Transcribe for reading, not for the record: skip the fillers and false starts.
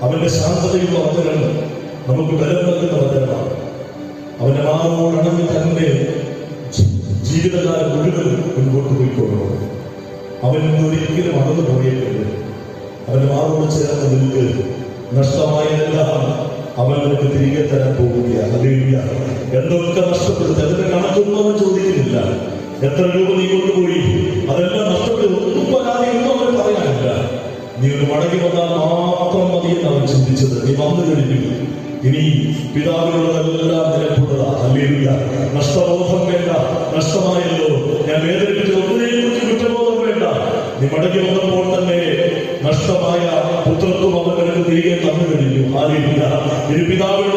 അവന്റെ ശാന്തതയുള്ള വചനം നമുക്ക് ബലം നൽകുന്ന വചനമാണ്. അവന്റെ മാറോടണഞ്ഞ് തന്നെ ജീവിതകാലം മുഴുവൻ മുൻപോട്ട് പോയിക്കൊള്ളണം. അവൻ ഒരിക്കലും അകന്നു പോയേക്കരുത്. അവന്റെ മാറോട് ചേർന്ന് നിൽക്ക്. നഷ്ടമായതെല്ലാം അവൻ നിനക്ക് തിരികെ തരാൻ പോവുകയാണ്. ഹല്ലേലൂയ. എന്തൊക്കെ നഷ്ടപ്പെടുത്തി അതിന്റെ കണക്കൊന്നും അവൻ ചോദിക്കുന്നില്ല. എത്ര രൂപ നീ കൊണ്ടുപോയി അതെല്ലാം നഷ്ടപ്പെടും, ഒന്നും പരാതി ഒന്നും അവൻ പറയാനില്ല. നീ ഒന്ന് മടങ്ങി വന്നാൽ മാത്രം മതി എന്ന് അവൻ ചിന്തിച്ചത്. നീ വന്നു കഴിഞ്ഞു, ഇനി പിതാവിനുള്ളതെല്ലാം നിലപ്പുള്ളതാ. ഹല്ലേലൂയ. നഷ്ടബോധം വേണ്ട. നഷ്ടമായല്ലോ, ഞാൻ വേദനിപ്പിച്ചത് ഒന്നിനെക്കുറിച്ച് കുറ്റബോധം വേണ്ട. നീ മടങ്ങി വന്നപ്പോൾ തന്നെ നഷ്ടമായ പുത്രത്വം അവൻ നിനക്ക് തിരികെ തന്നു കഴിഞ്ഞു. ഹല്ലേലൂയ. ഇനി പിതാവിനുള്ള